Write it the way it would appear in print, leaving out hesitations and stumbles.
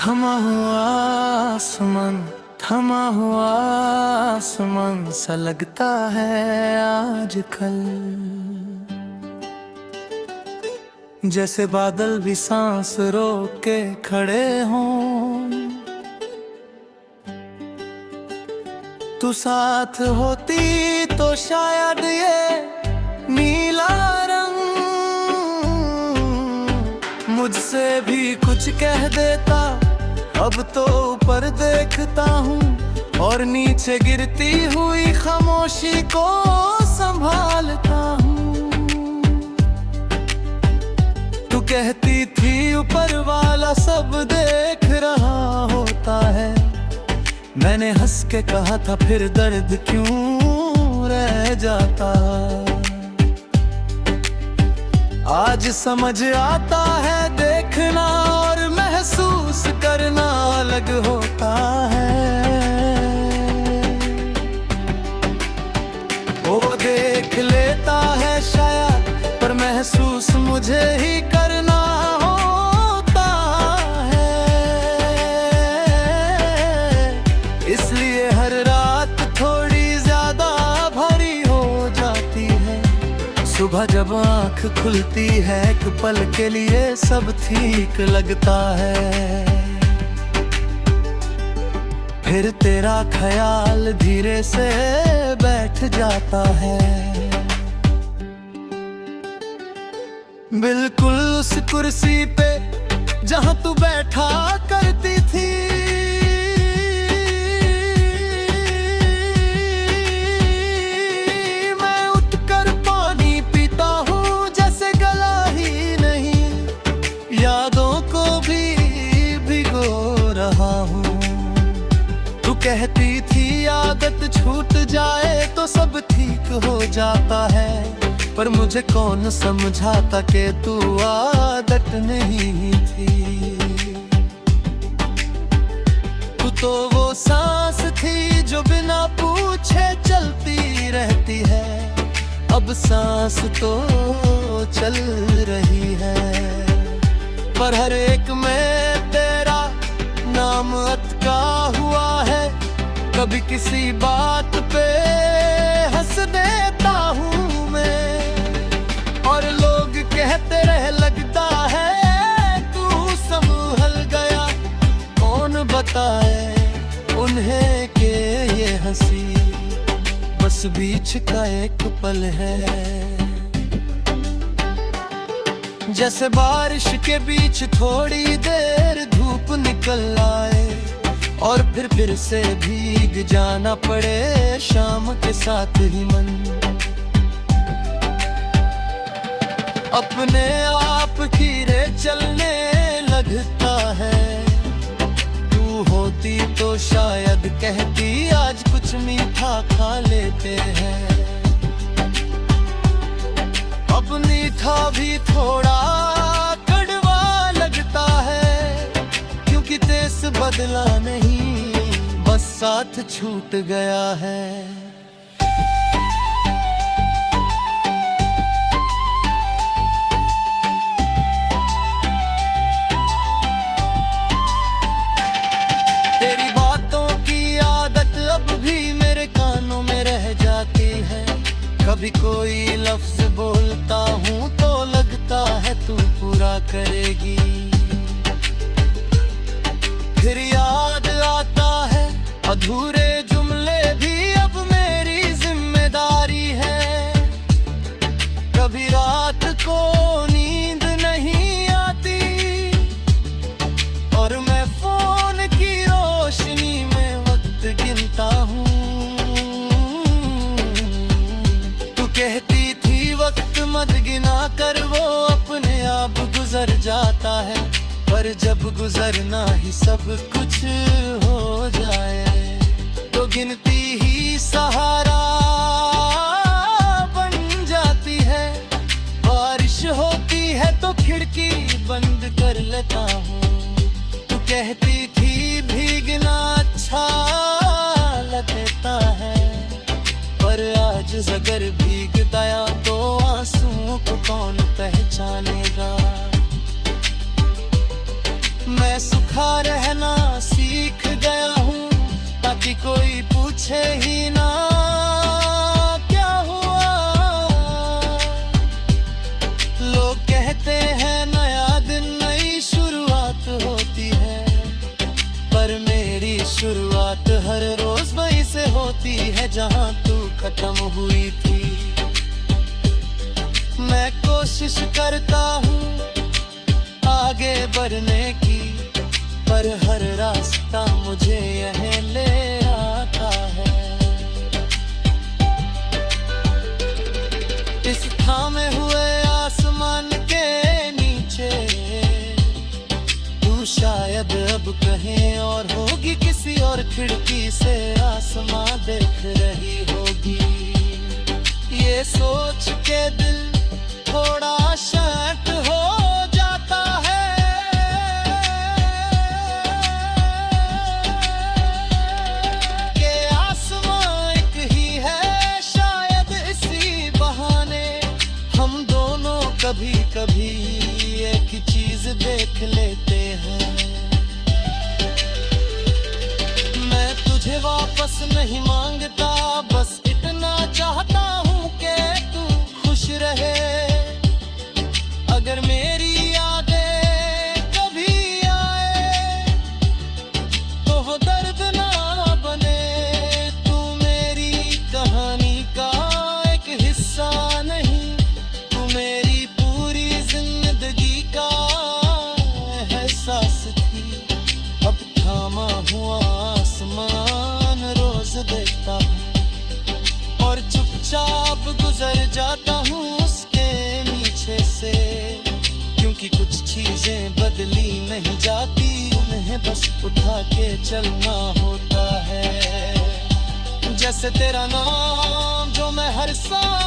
थमा हुआ आसमान, थमा हुआ आसमान सा लगता है आजकल। जैसे बादल भी सांस रोक के खड़े हों। तू साथ होती तो शायद ये नीला रंग मुझसे भी कुछ कह देता। अब तो ऊपर देखता हूँ और नीचे गिरती हुई खामोशी को संभालता हूँ। तू कहती थी ऊपर वाला सब देख रहा होता है। मैंने हंस के कहा था फिर दर्द क्यों रह जाता। आज समझ आता है देखना और महसूस करना अलग होता है। वो देख लेता है शायद पर महसूस मुझे ही करना होता है। इसलिए हर रात थोड़ी ज्यादा भरी हो जाती है। सुबह जब आँख खुलती है एक पल के लिए सब ठीक लगता है। फिर तेरा ख्याल धीरे से बैठ जाता है। बिल्कुल उस कुर्सी पे जहाँ तू बैठा करती थी। मैं उठकर पानी पीता हूँ जैसे गला ही नहीं। यादों को भी भिगो रहा हूँ। तू कहती थी आदत छूट जाए तो सब ठीक हो जाता है। पर मुझे कौन समझाता कि तू आदत नहीं थी। तू तो वो सांस थी जो बिना पूछे चलती रहती है। अब सांस तो चल रही है पर हर एक में तेरा नाम अटका हुआ है। कभी किसी बात पे हंस देता हूँ मैं और लोग कहते रहे लगता है तू संभल गया। कौन बताए उन्हें कि ये हंसी बस बीच का एक पल है। जैसे बारिश के बीच थोड़ी देर धूप निकल आए और फिर से भीग जाना पड़े शाम के साथ ही मन। अपने आप खीरे चलने लगता है। तू होती तो शायद कहती आज कुछ मीठा खा लेते हैं। अब मीठा भी थोड़ा कड़वा लगता है क्योंकि टेस्ट बदला नहीं बस साथ छूट गया है। तेरी बातों की आदत अब भी मेरे कानों में रह जाती है। कभी कोई लफ्ज बोलता हूँ तो लगता है तू पूरा करेगी। फिर याद आता है अधूरे जुमले भी अब मेरी जिम्मेदारी है। कभी रात को नींद नहीं आती और मैं फोन की रोशनी में वक्त गिनता हूँ। तू कहती थी वक्त मत गिना कर वो अपने आप गुजर जाता है। पर जब गुजरना ही सब कुछ हो जाए तो गिनती ही सहारा बन जाती है। बारिश होती है तो खिड़की बंद कर लेता हूँ। तू कहती थी भीगना अच्छा लगता है पर आज अगर भीग गया तो आंसुओं को कौन पहचानेगा। मैं सूखा रहना सीख गया हूँ, ताकि कोई पूछे ही ना क्या हुआ। लोग कहते हैं नया दिन नई शुरुआत होती है, पर मेरी शुरुआत हर रोज वहीं से होती है जहाँ तू खत्म हुई थी। मैं कोशिश करता हूँ आगे बढ़ने की, पर हर रास्ता मुझे यहीं ले आता है। इस थामे हुए आसमान के नीचे तू शायद अब कहीं और होगी, किसी और खिड़की से आसमां देख रही होगी। ये सोच के दिल थोड़ा शांत हो जाता है कि आसमां एक ही है, शायद इसी बहाने हम दोनों कभी कभी एक ही चीज देख लेते हैं। मैं तुझे वापस नहीं मांगता, बस इतना चाहता हूँ कि तू खुश रहे। अगर मेरी यादें कभी आए तो वो दर्द ना बने। तू मेरी कहानी का एक हिस्सा नहीं, तू मेरी पूरी जिंदगी का एहसास थी। अब थामा हुआ आसमान रोज देखता हूँ और चुपचाप गुजर जाता हूँ उसके नीचे से, क्योंकि कुछ चीजें बदली नहीं जाती, उन्हें बस उठा के चलना होता है। जैसे तेरा नाम जो मैं हर सांस